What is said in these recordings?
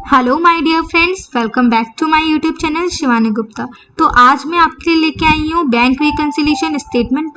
Hello my dear friends, welcome back to my YouTube channel Shivani Gupta. तो आज मैं आपके लिए लेके आई हूँ bank reconciliation statement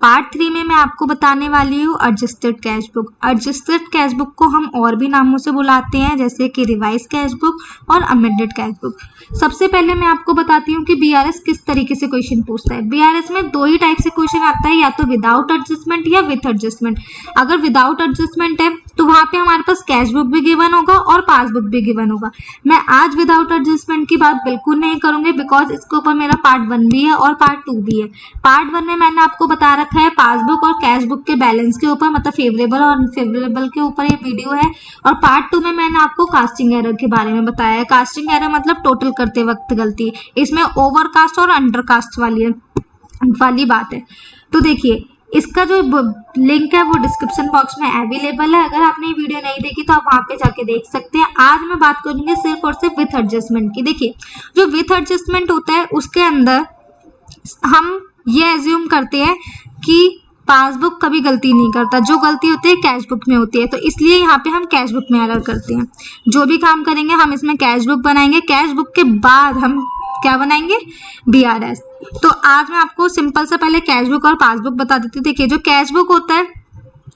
part three में मैं आपको बताने वाली हूँ adjusted cash book. Adjusted cash book को हम और भी नामों से बुलाते हैं, जैसे कि रिवाइज कैश बुक और अमेंडेड कैश बुक। सबसे पहले मैं आपको बताती हूँ कि बीआरएस किस तरीके से क्वेश्चन पूछता है। बीआरएस में दो ही टाइप से क्वेश्चन आता है, या तो विदाउट एडजस्टमेंट या विथ एडजस्टमेंट। अगर विदाउट एडजस्टमेंट है तो वहां पे हमारे पास कैश बुक भी गिवन होगा और पासबुक भी गिवन होगा। मैं आज विदाउट एडजस्टमेंट की बात बिल्कुल नहीं करूंगी, बिकॉज इसके ऊपर मेरा पार्ट 1 भी है और पार्ट 2 भी है। पार्ट 1 में मैंने आपको बता रखा है पासबुक और कैश बुक के बैलेंस के ऊपर, मतलब फेवरेबल और अनफेवरेबल के ऊपर ये वीडियो है। और पार्ट 2 में मैंने आपको कास्टिंग एरर के बारे में बताया है। कास्टिंग एरर मतलब टोटल करते वक्त गलती, इसमें ओवरकास्ट और अंडरकास्ट वाली बात है। तो देखिए, इसका जो लिंक है वो डिस्क्रिप्शन बॉक्स में अवेलेबल है। अगर आपने ये वीडियो नहीं देखी तो आप वहां पे जाके देख सकते हैं। आज मैं बात करूंगी सिर्फ और सिर्फ विथ एडजस्टमेंट की। देखिए, जो विथ एडजस्टमेंट होता है उसके अंदर हम ये एज्यूम करते हैं कि पासबुक कभी गलती नहीं करता, जो गलती होती है कैश बुक में होती है। तो इसलिए यहाँ पे हम कैश बुक में एरर करते हैं। जो भी काम करेंगे हम इसमें कैश बुक बनाएंगे, कैश बुक के बाद हम क्या बनाएंगे, बीआरएस। तो आज मैं आपको सिंपल से पहले कैश बुक और पासबुक बता देती हूँ। देखिए, जो कैश बुक होता है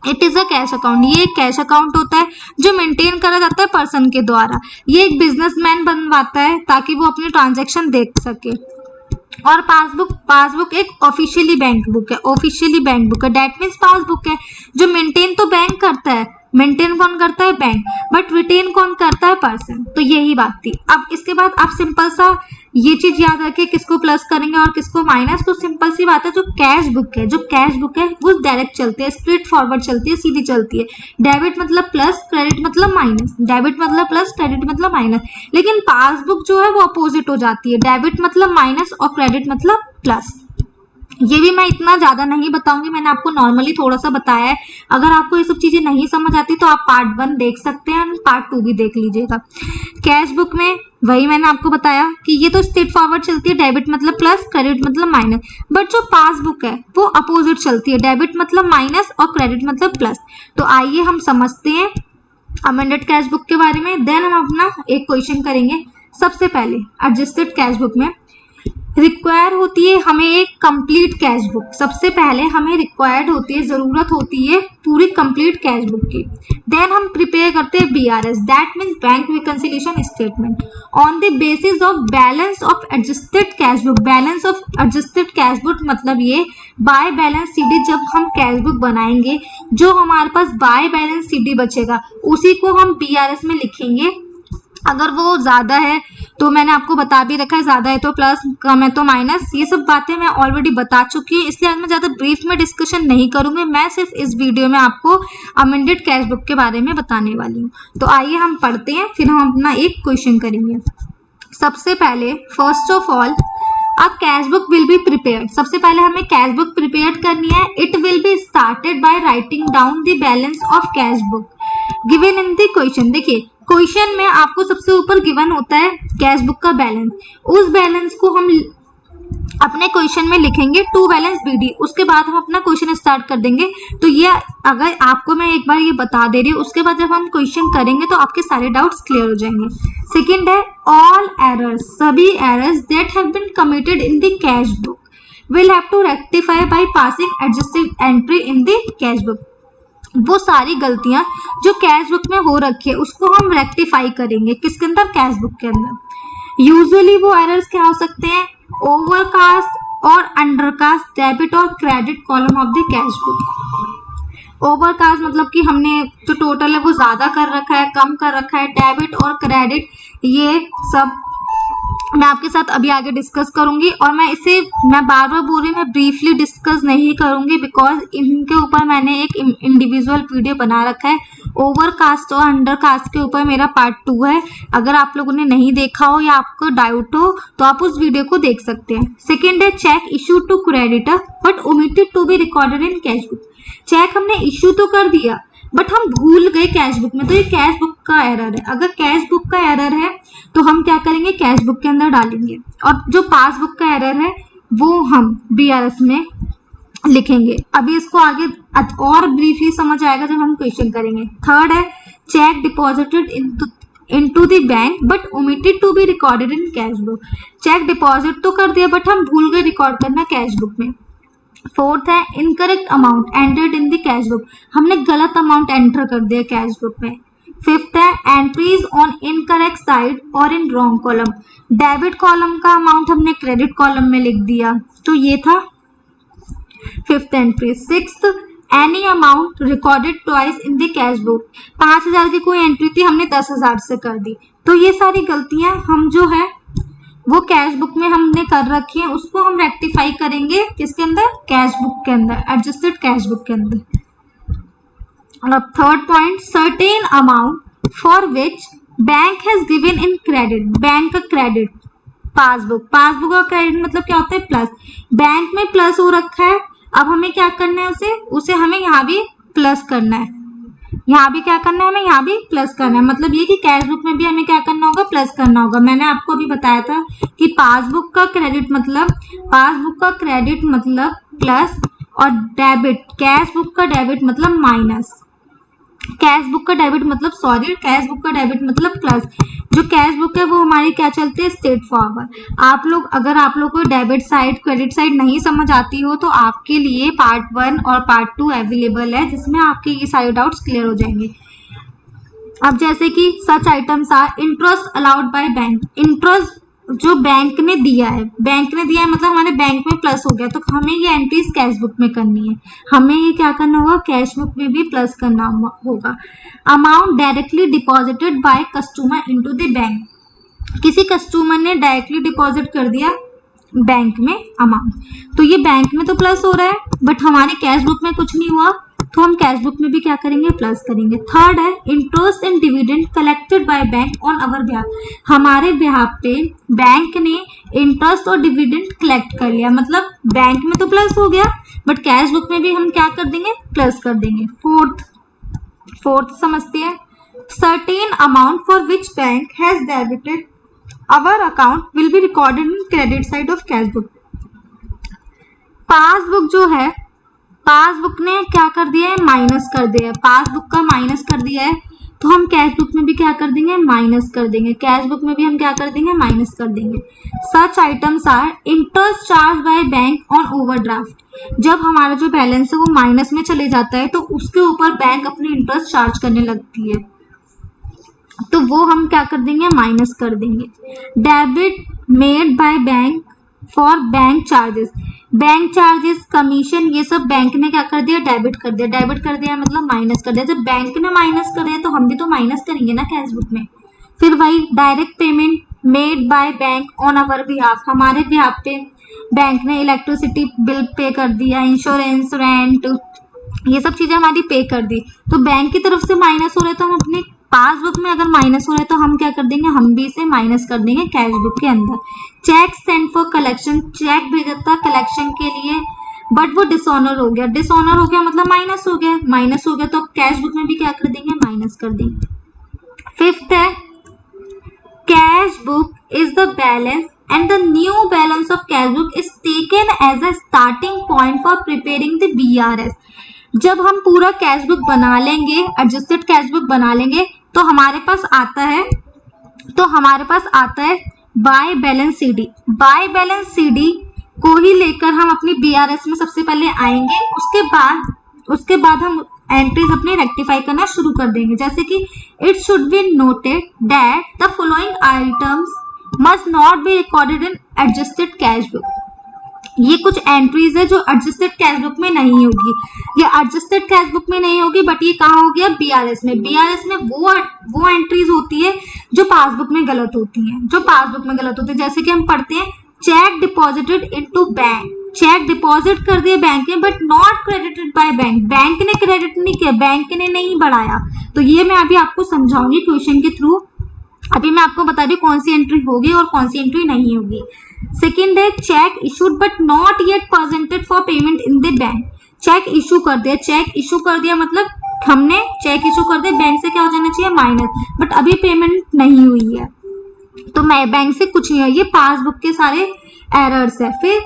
it is a cash account. ये एक कैश अकाउंट होता है जो मेंटेन करा जाता है पर्सन के द्वारा। ये एक बिजनेसमैन बनवाता है ताकि वो अपने ट्रांजैक्शन देख सके। और पासबुक एक ऑफिशियली बैंक बुक है। डेट मीन्स पासबुक है जो मेंटेन तो बैंक करता है। मेंटेन कौन करता है, बैंक, बट रिटेन कौन करता है, पर्सन। तो यही बात थी। अब इसके बाद आप सिंपल सा ये चीज याद रखें, किसको प्लस करेंगे और किसको माइनस। तो सिंपल सी बात है, जो कैश बुक है वो डायरेक्ट चलती है, स्ट्रेट फॉरवर्ड चलती है, सीधी चलती है। डेबिट मतलब प्लस, क्रेडिट मतलब माइनस। डेबिट मतलब प्लस, क्रेडिट मतलब माइनस। लेकिन पासबुक जो है वो अपोजिट हो जाती है, डेबिट मतलब माइनस और क्रेडिट मतलब प्लस। ये भी मैं इतना ज्यादा नहीं बताऊंगी, मैंने आपको नॉर्मली थोड़ा सा बताया है। अगर आपको ये सब चीजें नहीं समझ आती तो आप पार्ट 1 देख सकते हैं, पार्ट 2 भी देख लीजिएगा। कैश बुक में वही मैंने आपको बताया कि ये तो स्ट्रेट फॉरवर्ड चलती है, डेबिट मतलब प्लस, क्रेडिट मतलब माइनस। बट जो पासबुक है वो अपोजिट चलती है, डेबिट मतलब माइनस और क्रेडिट मतलब प्लस। तो आइए हम समझते हैं अमेंडेड कैश बुक के बारे में। देन हम अपना एक क्वेश्चन करेंगे। सबसे पहले एडजस्टेड कैश बुक में रिक्वायर होती है हमें एक कंप्लीट कैश बुक। सबसे पहले हमें रिक्वायर्ड होती है, जरूरत होती है पूरी कंप्लीट कैश बुक की। देन हम प्रिपेयर करते हैं BRS, that means bank reconciliation statement, on the basis of balance of adjusted cash book. Balance of adjusted cash book मतलब ये बाय बैलेंस सीडी। जब हम कैश बुक बनाएंगे, जो हमारे पास बाय बैलेंस सीडी बचेगा उसी को हम बीआरएस में लिखेंगे। अगर वो ज्यादा है तो मैंने आपको बता भी रखा है, ज्यादा है तो प्लस, कम है तो माइनस। ये सब बातें मैं ऑलरेडी बता चुकी हूँ, इसलिए आज मैं ज्यादा ब्रीफ में डिस्कशन नहीं करूंगी। मैं सिर्फ इस वीडियो में आपको अमेंडेड कैश बुक के बारे में बताने वाली हूँ। तो आइए हम पढ़ते हैं, फिर हम अपना एक क्वेश्चन करेंगे। सबसे पहले first of all a cash book will be prepared. सबसे पहले हमें कैश बुक प्रिपेयर करनी है। It will be started by writing down the balance of cash book given in the question. देखिए, क्वेश्चन में आपको सबसे ऊपर गिवन होता है कैश बुक का बैलेंस। उस बैलेंस को हम अपने क्वेश्चन में लिखेंगे टू बैलेंस बीडी। उसके बाद हम अपना क्वेश्चन स्टार्ट कर देंगे। तो ये अगर आपको मैं एक बार ये बता दे रही हूँ, उसके बाद जब हम क्वेश्चन करेंगे तो आपके सारे डाउट्स क्लियर हो जाएंगे। सेकेंड है ऑल एरर्स, सभी errors that have been committed in the cash book will have to rectify by passing adjusted entry in the cash book. वो सारी गलतियां जो कैश बुक में हो रखी है उसको हम रेक्टिफाई करेंगे। किसके अंदर, कैश बुक के अंदर। यूजुअली वो एरर्स क्या हो सकते हैं, ओवरकास्ट और अंडरकास्ट डेबिट और credit column of the cash book. Overcast मतलब कि हमने जो टोटल है वो ज्यादा कर रखा है, कम कर रखा है। डेबिट और क्रेडिट ये सब मैं आपके साथ अभी आगे डिस्कस करूंगी, और मैं बार बार बोल रही हूँ, मैं ब्रीफली डिस्कस नहीं करूंगी बिकॉज इनके ऊपर मैंने एक इंडिविजुअल वीडियो बना रखा है। ओवरकास्ट और अंडरकास्ट के ऊपर मेरा पार्ट 2 है। अगर आप लोगों ने नहीं देखा हो या आपको डाउट हो तो आप उस वीडियो को देख सकते हैं। सेकेंड है check issue to creditor but omitted to be recorded in cash book. Check हमने इशू तो कर दिया बट हम भूल गए कैश बुक में, तो ये कैश बुक का एरर है। अगर कैश बुक का एरर है तो हम क्या करेंगे, कैश बुक के अंदर डालेंगे, और जो पासबुक का एरर है वो हम बीआरएस में लिखेंगे। अभी इसको आगे और ब्रीफली समझ आएगा जब हम क्वेश्चन करेंगे। थर्ड है check deposited into the bank but omitted to be recorded in cash book. Check deposit तो कर दिया बट हम भूल गए रिकॉर्ड करना कैश बुक में. फोर्थ है incorrect amount entered in the cash book, हमने गलत अमाउंट एंटर कर दिया कैश बुक में. फिफ्थ है एंट्रीज ऑन इनकरेक्ट साइड और in wrong column, debit column का अमाउंट हमने क्रेडिट कॉलम में लिख दिया. तो ये था fifth entry. Sixth any amount recorded twice in the cash book, 5,000 की कोई एंट्री थी हमने 10,000 से कर दी. तो ये सारी गलतियां हम जो है वो कैश बुक में हमने कर रखी है, उसको हम रेक्टिफाई करेंगे किसके अंदर, कैश बुक के अंदर, एडजस्टेड कैश बुक के अंदर. अब third point, certain amount for which bank has given in credit, bank का क्रेडिट पासबुक, पासबुक का क्रेडिट मतलब क्या होता है, प्लस. बैंक में प्लस हो रखा है, अब हमें क्या करना है, उसे हमें यहाँ भी प्लस करना है, यहाँ भी क्या करना है, हमें यहाँ भी प्लस करना है. मतलब ये कि कैश बुक में भी हमें क्या करना होगा, प्लस करना होगा. मैंने आपको अभी बताया था कि पासबुक का क्रेडिट मतलब प्लस और डेबिट, कैश बुक का डेबिट मतलब माइनस, कैश बुक का डेबिट मतलब प्लस. जो कैश बुक है वो हमारी क्या चलती है, स्ट्रेट फॉरवर्ड. अगर आप लोग को डेबिट साइड क्रेडिट साइड नहीं समझ आती हो तो आपके लिए पार्ट 1 और पार्ट 2 अवेलेबल है, जिसमें आपके ये सारे डाउट्स क्लियर हो जाएंगे. अब जैसे कि such items are interest allowed by bank, interest जो बैंक ने दिया है मतलब हमारे बैंक में प्लस हो गया, तो हमें ये एंट्रीज कैश बुक में करनी है, हमें ये क्या करना होगा, कैश बुक में भी प्लस करना होगा. Amount directly deposited by customer into the bank, किसी कस्टमर ने डायरेक्टली डिपॉजिट कर दिया बैंक में अमाउंट, तो ये बैंक में तो प्लस हो रहा है बट हमारी कैश बुक में कुछ नहीं हुआ, तो हम कैश बुक में भी क्या करेंगे, प्लस करेंगे. थर्ड है interest and dividend collected by bank on our behalf, हमारे बिहाफ पे बैंक ने इंटरेस्ट और डिविडेंड कलेक्ट कर लिया, मतलब बैंक में तो प्लस हो गया बट कैश बुक में भी हम क्या कर देंगे, प्लस कर देंगे. फोर्थ समझते हैं, certain amount for which bank has debited our account will be recorded in credit side of cash book. Passbook जो है, पासबुक ने क्या कर दिया है, माइनस कर दिया है, पासबुक का माइनस कर दिया है, तो हम कैश बुक में भी क्या कर देंगे, माइनस कर देंगे, कैश बुक में भी हम क्या कर देंगे, माइनस कर देंगे. Such items are interest charged by bank on overdraft, जब हमारा जो बैलेंस है वो माइनस में चले जाता है तो उसके ऊपर बैंक अपनी इंटरेस्ट चार्ज करने लगती है, तो वो हम क्या कर देंगे, माइनस कर देंगे. Debit made by bank for bank charges commission, ये सब बैंक ने क्या कर दिया, डेबिट कर दिया मतलब माइनस कर दिया. जब बैंक ने माइनस कर दिया तो हम भी तो माइनस करेंगे ना कैश बुक में. फिर वही direct payment made by bank on our behalf, हमारे बिहाफ पे बैंक ने इलेक्ट्रिसिटी बिल पे कर दिया, इंश्योरेंस, रेंट, ये सब चीजें हमारी पे कर दी, तो बैंक की तरफ से माइनस हो रहा है, तो हम अपने पासबुक में अगर माइनस हो रहा है तो हम क्या कर देंगे, हम भी इसे माइनस कर देंगे कैश बुक के अंदर. Check send for collection, check भेजा था कलेक्शन के लिए बट वो डिसऑनर हो गया मतलब माइनस हो गया, तो कैश बुक में भी क्या कर देंगे, माइनस कर देंगे. फिफ्थ है cash book is the balance and the new balance of cash book is taken as a starting point for preparing the BRS. जब हम पूरा कैश बुक बना लेंगे, एडजस्टेड कैश बुक बना लेंगे, तो हमारे पास आता है बाय बैलेंस सीडी को ही लेकर हम अपनी BRS में सबसे पहले आएंगे, उसके बाद हम एंट्रीज अपने रेक्टिफाई करना शुरू कर देंगे. जैसे कि it should be noted that the following items must not be recorded in adjusted cash book. ये कुछ एंट्रीज है जो एडजस्टेड कैश बुक में नहीं होगी, ये एडजस्टेड कैश बुक में नहीं होगी बट ये कहाँ हो गया, BRS में. BRS में वो एंट्रीज होती है जो पासबुक में गलत होती है, जैसे कि हम पढ़ते हैं check deposited into bank, check deposit कर दिए बैंक में but not credited by bank ने क्रेडिट नहीं किया, बैंक ने नहीं बढ़ाया. तो ये मैं अभी आपको समझाऊंगी क्वेश्चन के थ्रू. अभी मैं आपको बता रही हूँ कौन सी एंट्री होगी और कौन सी एंट्री नहीं होगी. सेकेंड है check issued but not yet presented for payment in the bank. Check issue कर दिया मतलब हमने चेक इशू कर दिया, बैंक से क्या हो जाना चाहिए, माइनस, बट अभी पेमेंट नहीं हुई है तो मैं बैंक से कुछ नहीं हुआ. ये पासबुक के सारे एरर्स है. फिर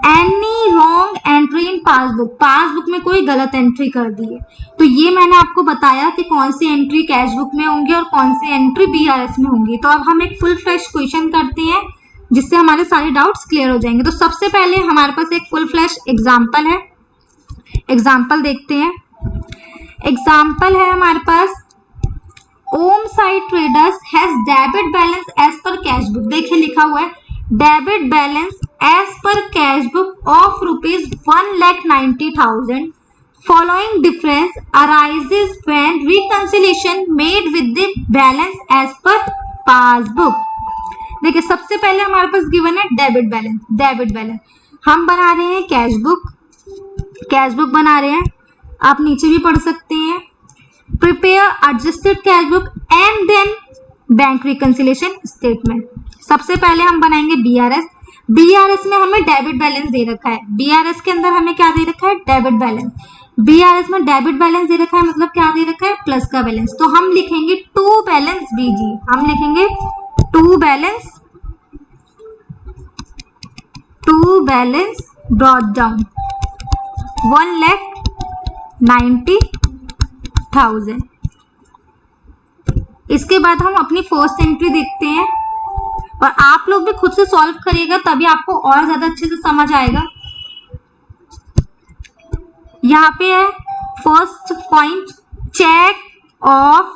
any wrong entry in passbook, passbook में कोई गलत एंट्री कर दी है। तो ये मैंने आपको बताया कि कौन सी एंट्री कैश बुक में होंगी और कौन सी एंट्री बीआरएस में होंगी। तो अब हम एक फुल फ्लैश क्वेश्चन करते हैं जिससे हमारे सारे डाउट्स क्लियर हो जाएंगे। तो सबसे पहले हमारे पास एक फुल फ्लैश एग्जाम्पल है, एग्जाम्पल देखते हैं। एग्जाम्पल है हमारे पास, Om side traders has debit balance as per cash book. देखिए लिखा हुआ है debit balance as per cash book of ₹1,90,000 following difference arises when reconciliation made with the balance as per passbook. देखिए सबसे पहले हमारे पास गिवन है डेबिट बैलेंस, डेबिट बैलेंस हम बना रहे हैं कैश बुक, कैश बुक बना रहे हैं, आप नीचे भी पढ़ सकते हैं। Prepare adjusted cash book and then bank reconciliation statement. सबसे पहले हम बनाएंगे बीआरएस। बीआरएस में हमें डेबिट बैलेंस दे रखा है, बीआरएस के अंदर हमें क्या दे रखा है, डेबिट बैलेंस। बीआरएस में डेबिट बैलेंस दे रखा है मतलब क्या दे रखा है, प्लस का बैलेंस। तो हम लिखेंगे टू बैलेंस बीजी, हम लिखेंगे टू बैलेंस ब्रॉट डाउन 1,90,000। इसके बाद हम अपनी फर्स्ट एंट्री देखते हैं और आप लोग भी खुद से सॉल्व करिएगा तभी आपको और ज्यादा अच्छे से समझ आएगा। यहाँ पे है first point, check of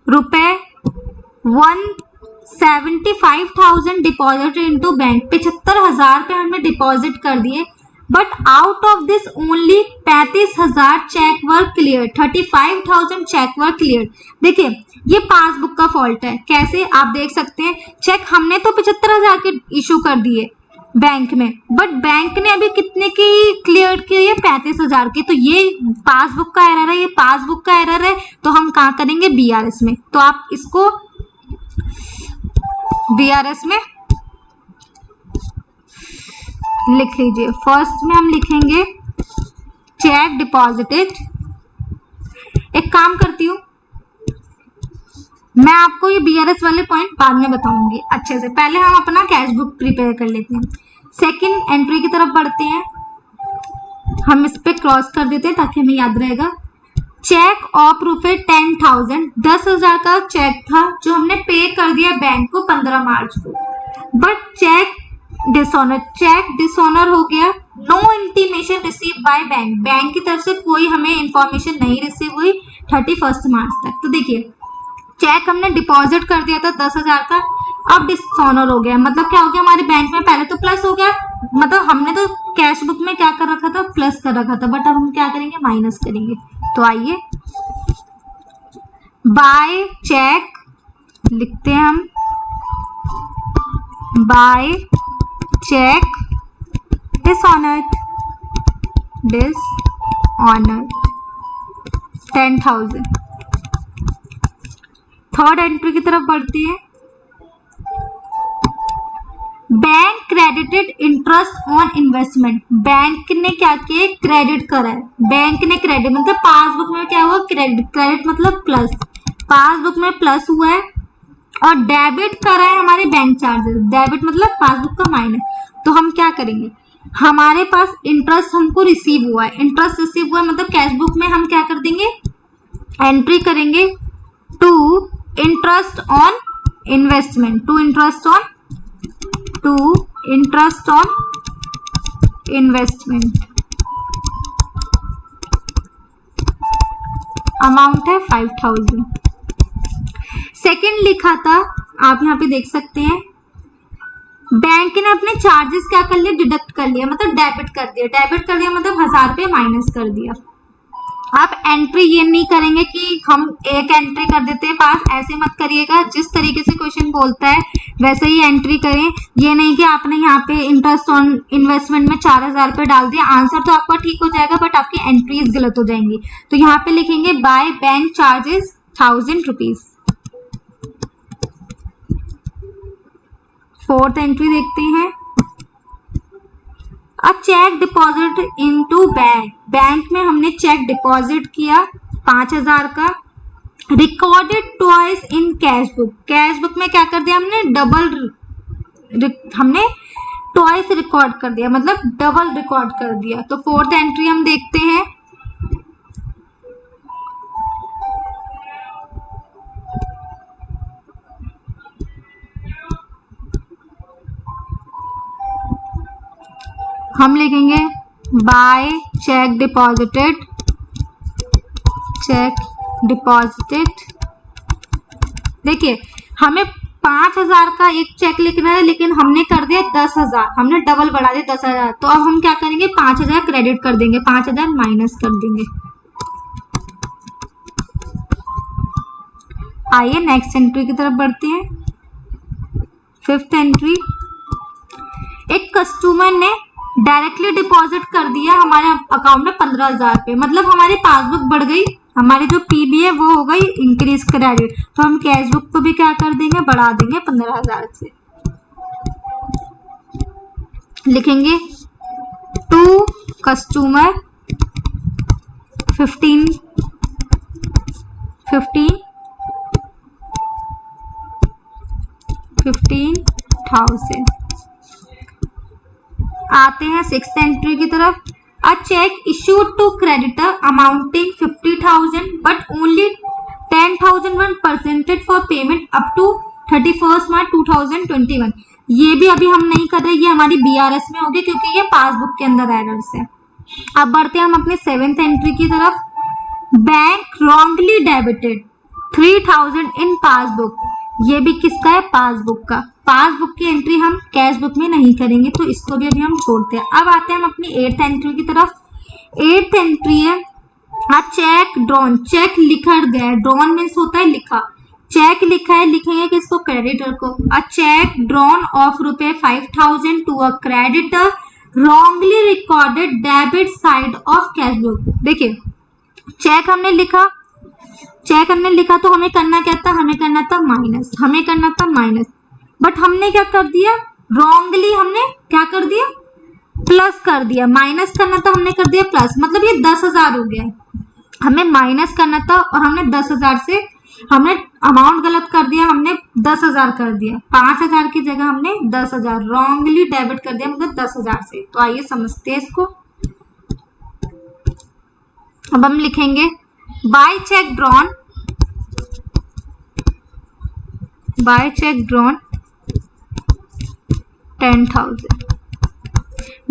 ₹175,000 deposit into bank. 75,000 रुपए हमने डिपॉजिट कर दिए, but out of this only 35,000 check were clear, 35,000 check were clear. देखिए ये पासबुक का फॉल्ट है, कैसे आप देख सकते हैं, चेक हमने तो 75,000 के इशू कर दिए बैंक में, बट बैंक ने अभी कितने की क्लियर किए है, 35,000 के। तो ये पासबुक का एरर है, ये पासबुक का एरर है। तो हम कहाँ करेंगे, बीआरएस में। तो आप इसको बीआरएस में लिख लीजिए। फर्स्ट में हम लिखेंगे चेक डिपॉजिटेड। एक काम करती हूँ, मैं आपको ये बीआरएस वाले पॉइंट बाद में बताऊंगी अच्छे से, पहले हम अपना कैश बुक प्रिपेयर कर लेते हैं। सेकंड एंट्री की तरफ बढ़ते हैं, हम इस पे क्रॉस कर देते हैं ताकि हमें याद रहेगा। चेक ऑफ ₹10,000, 10,000 का चेक था जो हमने पे कर दिया बैंक को 15 मार्च को, बट चेक डिसऑनर हो गया। No intimation receive by bank, bank की तरफ से कोई हमें इंफॉर्मेशन नहीं रिसीव हुई 31 मार्च तक। तो देखिए चेक हमने डिपॉजिट कर दिया था 10,000 का, अब डिसऑनर हो गया, मतलब क्या हो गया, हमारे बैंक में पहले तो प्लस हो गया, मतलब हमने तो कैश बुक में क्या कर रखा था, प्लस कर रखा था, बट अब हम क्या करेंगे, माइनस करेंगे। तो आइए बाय चेक लिखते हैं हम, by check dishonoured 10,000। Third entry की तरफ बढ़ती है। Bank credited interest on investment, bank ने क्या किया, क्रेडिट करा है, बैंक ने क्रेडिट मतलब पासबुक में क्या हुआ, क्रेडिट, क्रेडिट मतलब प्लस, पासबुक में प्लस हुआ है, और डेबिट करा है हमारे बैंक चार्जेस, डेबिट मतलब पासबुक का माइनस। तो हम क्या करेंगे, हमारे पास इंटरेस्ट हमको रिसीव हुआ है, इंटरेस्ट रिसीव हुआ है मतलब कैश बुक में हम क्या कर देंगे, एंट्री करेंगे to interest on investment, to interest on investment, amount है 5,000। सेकेंड लिखा था, आप यहाँ पे देख सकते हैं, बैंक ने अपने चार्जेस क्या कर लिए, डिडक्ट कर लिया, मतलब डेबिट कर दिया, डेबिट कर दिया मतलब 1,000 रुपये माइनस कर दिया। आप एंट्री ये नहीं करेंगे कि हम एक एंट्री कर देते हैं पास, ऐसे मत करिएगा, जिस तरीके से क्वेश्चन बोलता है वैसे ही एंट्री करें। ये नहीं कि आपने यहाँ पे इंटरेस्ट ऑन इन्वेस्टमेंट में 4,000 रुपये डाल दिया, आंसर तो आपका ठीक हो जाएगा बट आपकी एंट्रीज गलत हो जाएंगी। तो यहाँ पे लिखेंगे by bank charges 1,000 rupees. Fourth entry देखते हैं, a cheque deposit into bank, bank में हमने चेक डिपॉजिट किया 5,000 का, recorded twice in cash book, cash book में क्या कर दिया हमने, हमने ट्वाइस रिकॉर्ड कर दिया, मतलब डबल रिकॉर्ड कर दिया। तो फोर्थ एंट्री हम देखते हैं। हम लिखेंगे by check deposited, check deposited. देखिए हमें 5,000 का एक चेक लिखना है, लेकिन हमने कर दिया 10,000, हमने डबल बढ़ा दिया 10,000। तो अब हम क्या करेंगे, 5,000 क्रेडिट कर देंगे, 5,000 माइनस कर देंगे। आइए नेक्स्ट एंट्री की तरफ बढ़ते हैं। फिफ्थ एंट्री, एक कस्टमर ने डायरेक्टली डिपॉजिट कर दिया हमारे अकाउंट में 15,000 रुपये, मतलब हमारी पासबुक बढ़ गई, हमारी जो पीबी है वो हो गई इंक्रीज क्रेडिट। तो हम कैश बुक को भी क्या कर देंगे, बढ़ा देंगे 15,000 से। लिखेंगे टू कस्टमर 15,000। आते हैं सिक्स्थ एंट्री की तरफ। A cheque issued to creditor amounting 50,000 but only 10,000 one percented for payment up to 31 March 2021। ये भी अभी हम नहीं कर रहे, ये हमारी बीआरएस में होगी क्योंकि ये पासबुक के अंदर एरर्स है। अब बढ़ते हैं हम अपने सेवेंथ एंट्री की तरफ। Bank wrongly debited 3,000 in passbook. ये भी किसका है, पासबुक का। पासबुक की एंट्री हम कैश बुक में नहीं करेंगे, तो इसको भी अभी हम छोड़ते हैं। अब आते हैं हम अपनी एट्थ एंट्री की तरफ। एट्थ एंट्री है आ चेक ड्रॉन, चेक लिखा गया है, ड्रॉन मीन्स होता है लिखा, चेक लिखा है, लिखेंगे किसको, क्रेडिटर को। A cheque drawn of ₹5,000 to a creditor wrongly recorded debit side of cash book. देखिए चेक हमने लिखा, तो हमें करना क्या था, हमें करना था माइनस, बट हमने क्या कर दिया, रॉन्गली हमने क्या कर दिया, प्लस कर दिया। माइनस करना था, हमने कर दिया प्लस, मतलब ये 10,000 हो गया। हमें माइनस करना था और हमने 10,000 से, हमने अमाउंट गलत कर दिया, हमने 10,000 कर दिया, 5,000 की जगह हमने 10,000 रॉन्गली डेबिट कर दिया, मतलब 10,000 से। तो आइए समझते हैं इसको। अब हम लिखेंगे बाय चेक ड्रॉन 10,000।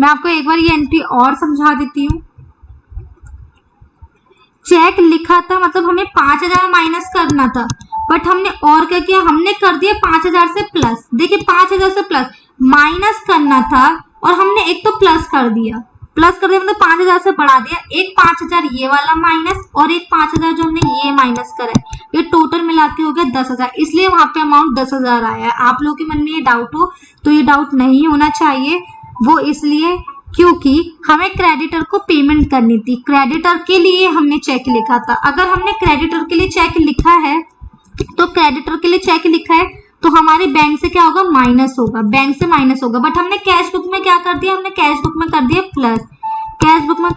मैं आपको एक बार ये एंट्री और समझा देती हूँ। चेक लिखा था, मतलब हमें 5,000 माइनस करना था, बट हमने और क्या किया, हमने कर दिया 5,000 से प्लस। देखिए 5,000 से प्लस माइनस करना था और हमने एक तो प्लस कर दिया, मतलब 5,000 से बढ़ा दिया। एक 5,000 ये वाला माइनस और एक 5,000 जो हमने ये माइनस करा है, ये टोटल मिला के हो गया 10,000, इसलिए वहां पे अमाउंट 10,000 आया है। आप लोगों के मन में ये डाउट हो तो ये डाउट नहीं होना चाहिए, वो इसलिए क्योंकि हमें क्रेडिटर को पेमेंट करनी थी, क्रेडिटर के लिए हमने चेक लिखा था। अगर हमने क्रेडिटर के लिए चेक लिखा है तो हमारे बैंक से क्या होगा, माइनस होगा, बैंक से माइनस होगा। बट हमने कैश बुक में क्या कर दिया, हमने कैश बुक में कर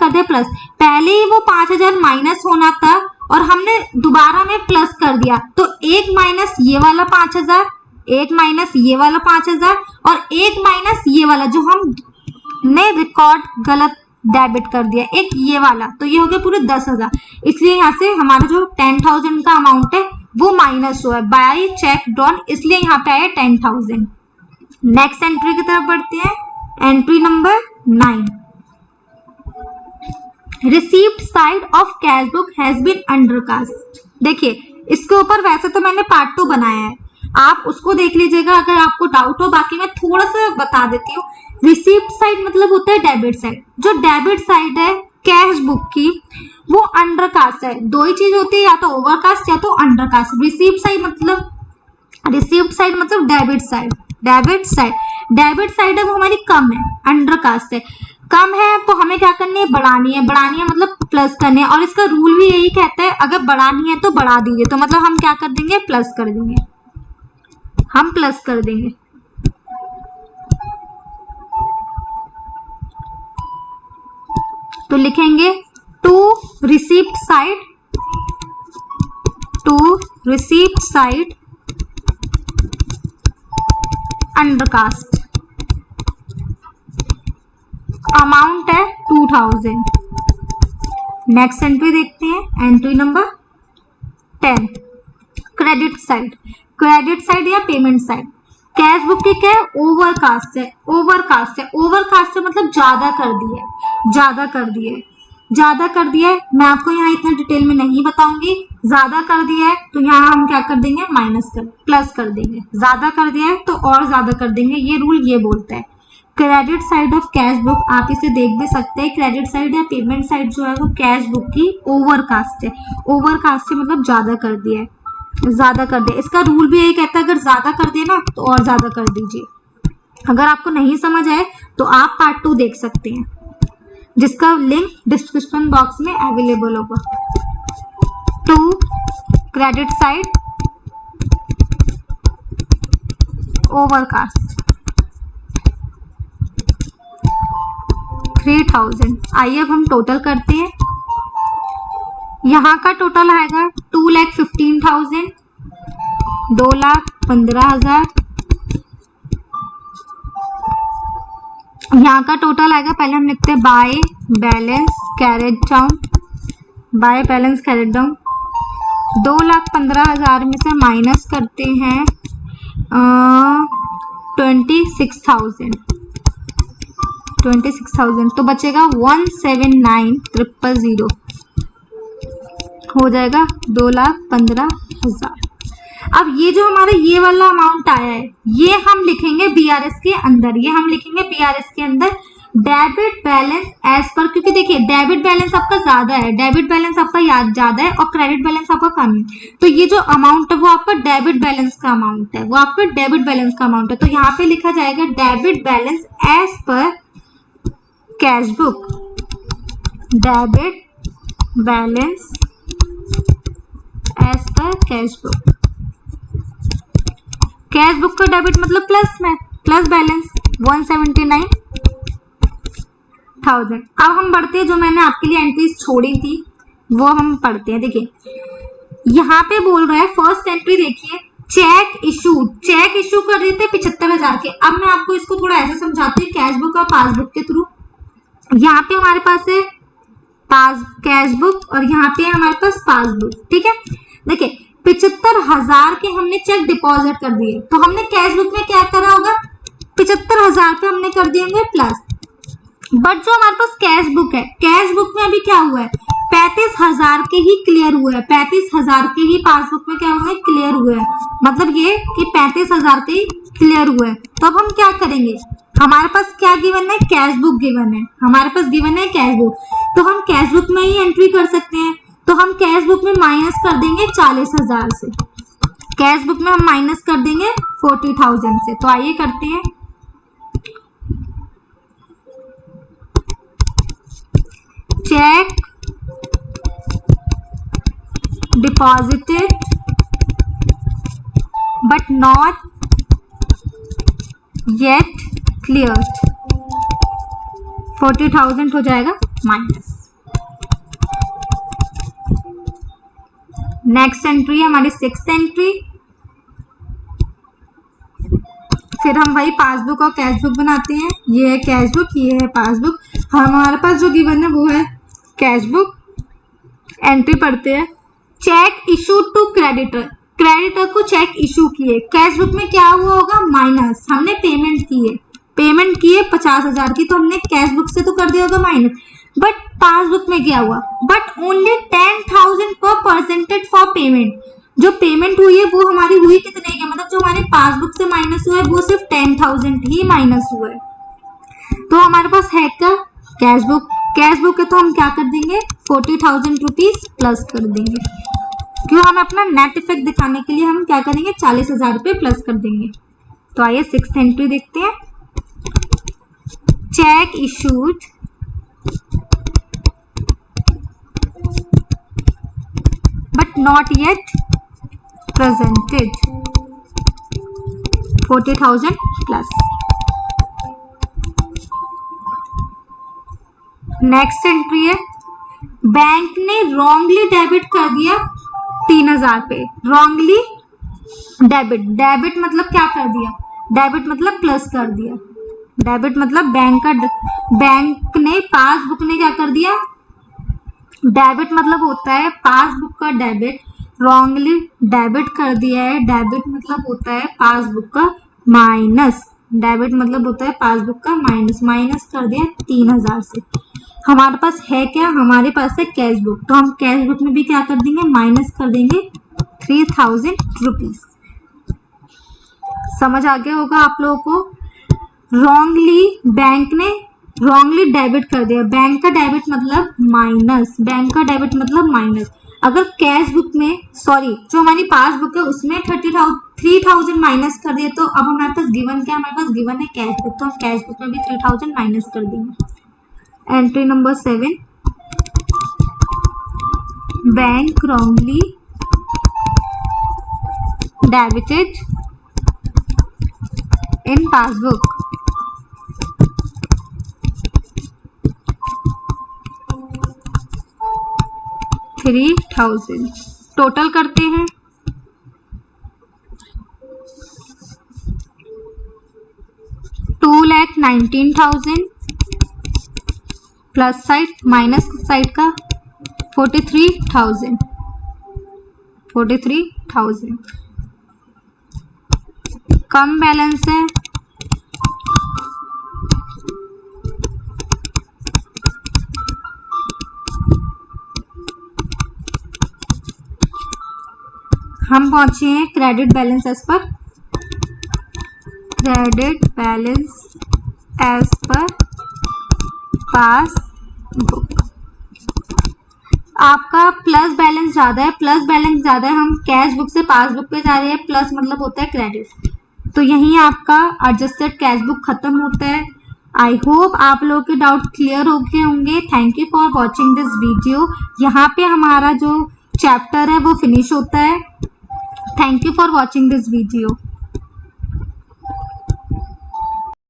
दिया प्लस, पहले ही वो 5,000 माइनस होना था और हमने दोबारा में प्लस कर दिया, तो एक माइनस ये वाला 5,000, एक माइनस ये वाला 5,000 और एक माइनस ये वाला जो हमने रिकॉर्ड गलत डेबिट कर दिया, एक ये वाला, तो ये हो गया पूरे 10,000। इसलिए यहाँ से हमारा जो 10,000 का अमाउंट है वो माइनस हुआ है बाय चेक ड्रॉन, इसलिए यहाँ पे आया 10,000। नेक्स्ट एंट्री की तरफ बढ़ते हैं। Entry number 9, received side of cash book has been undercast. देखिए इसके ऊपर वैसे तो मैंने पार्ट 2 बनाया है, आप उसको देख लीजिएगा अगर आपको डाउट हो, बाकी मैं थोड़ा सा बता देती हूँ। रिसीव्ड साइड मतलब होता है डेबिट साइड, जो डेबिट साइड है कैश बुक की वो अंडरकास्ट है। दो ही चीज होती है, या तो ओवरकास्ट या तो अंडरकास्ट। रिसीव्ड साइड मतलब डेबिट साइड है वो हमारी कम है, अंडरकास्ट है, कम है तो हमें क्या करनी है, बढ़ानी है मतलब प्लस करनी है। और इसका रूल भी यही कहता है अगर बढ़ानी है तो बढ़ा दीजिए, तो मतलब हम क्या कर देंगे, प्लस कर देंगे, तो लिखेंगे to received side undercast. Amount है 2000। नेक्स्ट एंट्री देखते हैं, entry number 10, credit side. Credit side या पेमेंट साइड, कैश बुक की क्या है, ओवरकास्ट है। ओवरकास्ट है, ओवरकास्ट है मतलब ज्यादा कर दिया है, ज्यादा कर दिया है, ज्यादा कर दिया है। मैं आपको यहाँ इतना डिटेल में नहीं बताऊंगी। ज्यादा कर दिया है तो यहाँ हम क्या कर देंगे, प्लस कर देंगे। ज्यादा कर दिया है तो और ज्यादा कर देंगे, ये रूल ये बोलता है। Credit side of cash book, आप इसे देख भी सकते हैं। क्रेडिट साइड या पेमेंट साइड जो है वो कैश बुक की ओवरकास्ट है। ओवरकास्ट है मतलब ज्यादा कर दिया है, ज्यादा कर दिया। इसका रूल भी यही कहता है, अगर ज्यादा कर दिए ना तो और ज्यादा कर दीजिए। अगर आपको नहीं समझ आए तो आप पार्ट 2 देख सकते हैं, जिसका लिंक डिस्क्रिप्शन बॉक्स में अवेलेबल होगा। 2, क्रेडिट साइड ओवरकास्ट 3000। आइए अब हम टोटल करते हैं। यहाँ का टोटल आएगा 2,15,000, 2,15,000। यहाँ का टोटल आएगा, पहले हम लिखते हैं by balance carried down, by balance carried down. 2,15,000 में से माइनस करते हैं 26,000 तो बचेगा 179,000 हो जाएगा 2,15,000। अब ये जो हमारा ये वाला अमाउंट आया है ये हम लिखेंगे बीआरएस के अंदर, ये हम लिखेंगे बीआरएस के अंदर डेबिट बैलेंस एज पर, क्योंकि देखिए डेबिट बैलेंस आपका ज्यादा है, डेबिट बैलेंस आपका ज्यादा है और क्रेडिट बैलेंस आपका कम है। तो ये जो अमाउंट है वो आपका डेबिट बैलेंस का अमाउंट है, वो आपका डेबिट बैलेंस का अमाउंट है। तो यहाँ पे लिखा जाएगा debit balance as per cash book, debit balance as per cash book. Cash book का डेबिट मतलब प्लस में, प्लस बैलेंस 179,000। अब हम बढ़ते हैं, जो मैंने आपके लिए एंट्रीज छोड़ी थी वो हम पढ़ते हैं। देखिए यहाँ पे बोल रहा है फर्स्ट एंट्री देखिए, चेक इशू कर रहे थे 75,000 के। अब मैं आपको इसको थोड़ा ऐसे समझाती हूँ कैश बुक और पासबुक के थ्रू। यहाँ पे हमारे पास है कैश बुक और यहाँ पे हमारे पास पासबुक, ठीक है। देखिए 75,000 के हमने चेक डिपॉजिट कर दिए, तो हमने कैश बुक में क्या करा होगा, 75,000 पे हमने कर दिए होंगे प्लस। बट जो हमारे पास कैश बुक है, कैश बुक में अभी क्या हुआ है, 35,000 के ही क्लियर हुए हैं, 35,000 के ही पासबुक में क्या हुए, क्लियर हुए हैं। मतलब ये कि 35,000 के ही क्लियर हुए हैं। तो अब हम क्या करेंगे, हमारे पास क्या गिवन है, कैश बुक गिवन है, हमारे पास गिवन है कैश बुक, तो हम कैश बुक में ही एंट्री कर सकते हैं। तो हम कैश बुक में माइनस कर देंगे 40,000 से, कैश बुक में हम माइनस कर देंगे 40,000 से। तो आइए करते हैं, check deposited but not yet clear, 40,000 हो जाएगा माइनस। नेक्स्ट एंट्री है हमारी 6th एंट्री। फिर हम वही पासबुक और कैश बुक बनाते हैं। ये है कैश बुक, ये है पासबुक। हमारे पास जो गिवन है वो है कैश बुक। एंट्री पढ़ते हैं, check issue to creditor, creditor को चेक इशू किए। कैश बुक में क्या हुआ होगा, माइनस, हमने पेमेंट की है 50,000 की, तो हमने कैश बुक से तो कर दिया होगा माइनस। बट पासबुक में क्या हुआ, बट ओनली 10,000 पर परसेंटेज फॉर पेमेंट। जो पेमेंट हुई है वो हमारी हुई कितने की, मतलब जो हमारे पासबुक से माइनस हुआ है वो सिर्फ 10,000 ही माइनस हुआ है। तो हमारे पास है क्या, कैश बुक है, तो हम क्या कर देंगे 40,000 रुपीज प्लस कर देंगे। क्यों, हम अपना नेट इफेक्ट दिखाने के लिए हम क्या करेंगे 40,000 रुपये प्लस कर देंगे। तो आइए 6th एंट्री देखते हैं, check issued but not yet presented, 40,000 plus. Next entry है, बैंक ने रॉन्गली डेबिट कर दिया 3,000 पे, रॉन्गली डेबिट मतलब क्या कर दिया, डेबिट मतलब प्लस कर दिया। डेबिट मतलब बैंक ने पासबुक ने क्या कर दिया, डेबिट मतलब होता है पासबुक का डेबिट, रॉन्गली डेबिट कर दिया है। डेबिट मतलब होता है पासबुक का माइनस, डेबिट मतलब होता है पासबुक का माइनस, माइनस कर दिया 3000 से। हमारे पास है क्या, हमारे पास है कैश बुक, तो हम कैश बुक में भी क्या कर देंगे, माइनस कर देंगे 3000 रुपीज। समझ आ गया होगा आप लोगों को। बैंक ने रॉन्गली डेबिट कर दिया, बैंक का डेबिट मतलब माइनस, बैंक का डेबिट मतलब माइनस। अगर कैश बुक में सॉरी जो हमारी पासबुक है उसमें 3000 माइनस कर दिए, तो अब हमारे पास गिवन क्या है, हमारे पास गिवन है कैश बुक, तो हम कैश बुक में भी 3000 माइनस कर देंगे। Entry number 7, bank wrongly debited in passbook 3000। Total करते हैं, $2,19,000 प्लस साइड माइनस साइड का 43,000 कम बैलेंस है, हम पहुंचे हैं credit balance as per, credit balance as per passbook. आपका प्लस बैलेंस ज़्यादा है, प्लस बैलेंस ज़्यादा है, हम कैश बुक से पासबुक पे जा रहे हैं, प्लस मतलब होता है क्रेडिट, तो यहीं आपका एडजस्टेड कैश बुक खत्म होता है। आई होप आप लोगों के डाउट क्लियर हो गए होंगे। Thank you for watching this video. यहाँ पे हमारा जो चैप्टर है वो फिनिश होता है। Thank you for watching this video.